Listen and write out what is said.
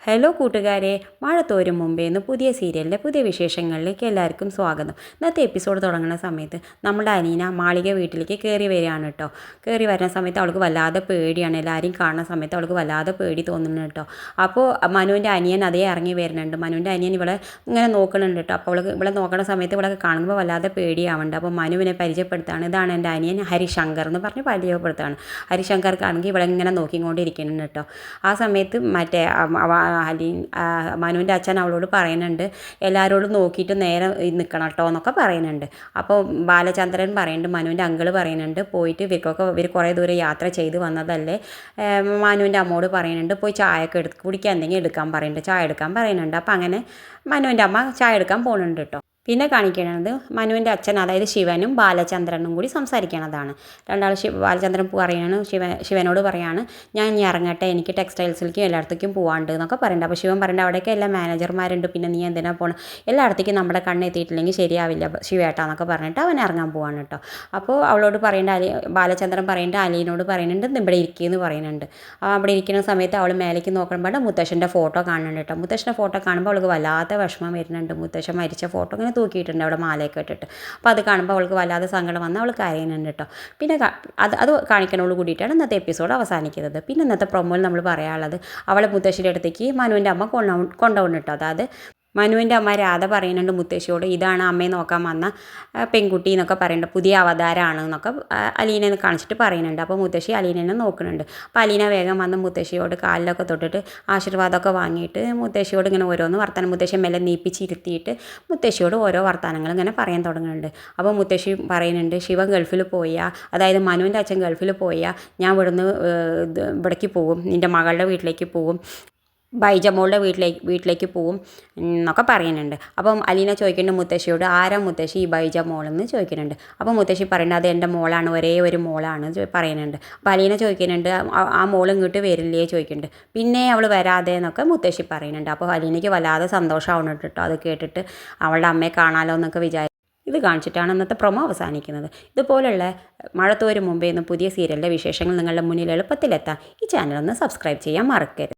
Hello കൂട്ടുകാരെ, മഴ തോരും മുമ്പേ എന്ന് പുതിയ സീരിയലിൻ്റെ പുതിയ വിശേഷങ്ങളിലേക്ക് എല്ലാവർക്കും സ്വാഗതം. ഇന്നത്തെ എപ്പിസോഡ് തുടങ്ങുന്ന സമയത്ത് നമ്മുടെ അനീന മാളിക വീട്ടിലേക്ക് കയറി വരികയാണ് കേട്ടോ. കയറി വരുന്ന സമയത്ത് അവൾക്ക് വല്ലാതെ പേടിയാണ്. എല്ലാവരെയും കാണുന്ന സമയത്ത് അവൾക്ക് വല്ലാതെ പേടി തോന്നുന്നു കേട്ടോ. അപ്പോൾ മനുവിൻ്റെ അനിയൻ അതേ ഇറങ്ങി വരുന്നുണ്ട്. മനുവിൻ്റെ അനിയൻ ഇവിടെ ഇങ്ങനെ നോക്കണുണ്ട് കേട്ടോ. അപ്പോൾ ഇവിടെ നോക്കുന്ന സമയത്ത് ഇവിടെ കാണുമ്പോൾ വല്ലാതെ പേടിയാവുന്നുണ്ട്. അപ്പോൾ മനുവിനെ പരിചയപ്പെടുത്താണ്. ഇതാണ് എൻ്റെ അനിയൻ ഹരിശങ്കർ എന്ന് പറഞ്ഞ് പരിചയപ്പെടുത്താണ്. ഹരിശങ്കർക്കാണെങ്കിൽ ഇവിടെ ഇങ്ങനെ നോക്കിക്കൊണ്ടിരിക്കുന്നുണ്ട് കേട്ടോ. ആ സമയത്ത് മറ്റേ മനുവിൻ്റെ അച്ഛൻ അവളോട് പറയുന്നുണ്ട്, എല്ലാവരോടും നോക്കിയിട്ട് നേരെ നിൽക്കണം കേട്ടോ എന്നൊക്കെ പറയുന്നുണ്ട്. അപ്പോൾ ബാലചന്ദ്രൻ പറയുന്നുണ്ട്, മനുവിൻ്റെ അങ്കിള് പറയുന്നുണ്ട്, പോയിട്ട് ഇവർ കുറേ ദൂരം യാത്ര ചെയ്ത് വന്നതല്ലേ. മനുവിൻ്റെ അമ്മോട് പറയുന്നുണ്ട്, പോയി ചായയൊക്കെ കുടിക്കാൻ എന്തെങ്കിലും എടുക്കാൻ പറയുന്നുണ്ട്, ചായ എടുക്കാൻ പറയുന്നുണ്ട്. അപ്പോൾ അങ്ങനെ മനുവിൻ്റെ അമ്മ ചായ എടുക്കാൻ പോകുന്നുണ്ട് കേട്ടോ. പിന്നെ കാണിക്കുന്നത് മനുവിൻ്റെ അച്ഛൻ, അതായത് ശിവനും ബാലചന്ദ്രനും കൂടി സംസാരിക്കണതാണ്. ബാലചന്ദ്രൻ പറയുകയാണ്, ശിവനോട് പറയാണ്, ഞാൻ ഇനി ഇറങ്ങട്ടെ, എനിക്ക് ടെക്സ്റ്റൈൽസിലേക്കും എല്ലായിടത്തേക്കും പോകാണ്ട് എന്നൊക്കെ പറയുന്നുണ്ട്. അപ്പോൾ ശിവൻ പറയുന്നത്, അവിടെയൊക്കെ എല്ലാ മാനേജർമാരുണ്ട്, പിന്നെ നീ എന്തിനാ പോകണം, എല്ലായിടത്തേക്കും നമ്മുടെ കണ്ണെത്തിയിട്ടില്ലെങ്കിൽ ശരിയാവില്ല ശിവേട്ടാന്നൊക്കെ പറഞ്ഞിട്ട് അവൻ ഇറങ്ങാൻ പോവാണ് കേട്ടോ. അപ്പോൾ അവളോട് പറയേണ്ട ബാലചന്ദ്രൻ പറയേണ്ട അലീനോട് പറയുന്നുണ്ട്, ഇവിടെ ഇരിക്കുകയെന്ന് പറയുന്നുണ്ട്. അവിടെ ഇരിക്കുന്ന സമയത്ത് അവൾ മേലേക്ക് നോക്കുമ്പോൾ മുത്തശ്ശൻ്റെ ഫോട്ടോ കാണുന്നുണ്ട് കേട്ടോ. മുത്തശ്ശൻ്റെ ഫോട്ടോ കാണുമ്പോൾ അവൾക്ക് വല്ലാത്ത വിഷമം വരുന്നുണ്ട്. മുത്തശ്ശൻ മരിച്ച ഫോട്ടോ ഇങ്ങനെ തൂക്കിയിട്ടുണ്ട് അവിടെ മാലയൊക്കെ ഇട്ടിട്ട്. അപ്പോൾ അത് കാണുമ്പോൾ അവൾക്ക് വല്ലാതെ സങ്കടം വന്ന് അവൾ കരയുന്നുണ്ട് കേട്ടോ. പിന്നെ അത് കാണിക്കണോട് കൂടിയിട്ടാണ് ഇന്നത്തെ എപ്പിസോഡ് അവസാനിക്കുന്നത്. പിന്നെ ഇന്നത്തെ പ്രൊമോയിൽ നമ്മൾ പറയാനുള്ളത്, അവളെ മുത്തശ്ശിയുടെ അടുത്തേക്ക് മനുവിൻ്റെ അമ്മ കൊണ്ടുപോകുന്നു കേട്ടോ. അതായത് മനുവിൻ്റെ അമ്മ രാധ പറയുന്നുണ്ട് മുത്തശ്ശിയോട്, ഇതാണ് അമ്മയെ നോക്കാൻ വന്ന പെൺകുട്ടി എന്നൊക്കെ പറയുന്നുണ്ട്, പുതിയ അവതാരമാണ് എന്നൊക്കെ അലീനനെ കാണിച്ചിട്ട് പറയുന്നുണ്ട്. അപ്പോൾ മുത്തശ്ശി അലീനനെ നോക്കുന്നുണ്ട്. അപ്പോൾ അലീന വേഗം വന്ന് മുത്തശ്ശിയോട് കാലിലൊക്കെ തൊട്ടിട്ട് ആശീർവാദമൊക്കെ വാങ്ങിയിട്ട് മുത്തശ്ശിയോട് ഇങ്ങനെ ഓരോന്ന് വർത്താനം, മുത്തശ്ശി മെല്ലെ നീപ്പിച്ചിരുത്തിയിട്ട് മുത്തശ്ശിയോട് ഓരോ വർത്താനങ്ങൾ ഇങ്ങനെ പറയാൻ തുടങ്ങുന്നുണ്ട്. അപ്പോൾ മുത്തശ്ശി പറയുന്നുണ്ട്, ശിവൻ ഗൾഫിൽ പോയാൽ, അതായത് മനുവിൻ്റെ അച്ഛൻ ഗൾഫിൽ പോയാൽ ഞാൻ ഇവിടുന്ന് ഇവിടേക്ക് പോകും, നിൻ്റെ മകളുടെ വീട്ടിലേക്ക് പോകും, ബൈജമോളുടെ വീട്ടിലേക്ക് പോവും എന്നൊക്കെ പറയുന്നുണ്ട്. അപ്പം അലീന ചോദിക്കുന്നുണ്ട് മുത്തശ്ശിയോട്, ആരാ മുത്തശ്ശി ഈ ബൈജമോളെന്ന് ചോദിക്കുന്നുണ്ട്. അപ്പോൾ മുത്തശ്ശി പറയുന്നത്, അത് എൻ്റെ മോളാണ്, ഒരേ ഒരു മോളാണ് പറയുന്നുണ്ട്. അപ്പോൾ അലീന ചോദിക്കുന്നുണ്ട്, ആ മോൾ ഇങ്ങോട്ട് വരില്ലേ ചോദിക്കുന്നുണ്ട്. പിന്നെ അവൾ വരാതെ എന്നൊക്കെ മുത്തശ്ശി പറയുന്നുണ്ട്. അപ്പോൾ അലീനയ്ക്ക് വല്ലാതെ സന്തോഷമാവുന്നുണ്ട് കേട്ടോ. അത് കേട്ടിട്ട് അവളുടെ അമ്മയെ കാണാമല്ലോ എന്നൊക്കെ ഇത് കാണിച്ചിട്ടാണ് ഇന്നത്തെ പ്രൊമോ അവസാനിക്കുന്നത്. ഇതുപോലുള്ള മഴ തോരും മുമ്പേ എന്ന പുതിയ സീരിയലിൻ്റെ വിശേഷങ്ങൾ നിങ്ങളുടെ മുന്നിൽ എളുപ്പത്തിലെത്താൻ ഈ ചാനൽ ഒന്ന് സബ്സ്ക്രൈബ് ചെയ്യാൻ മറക്കരുത്.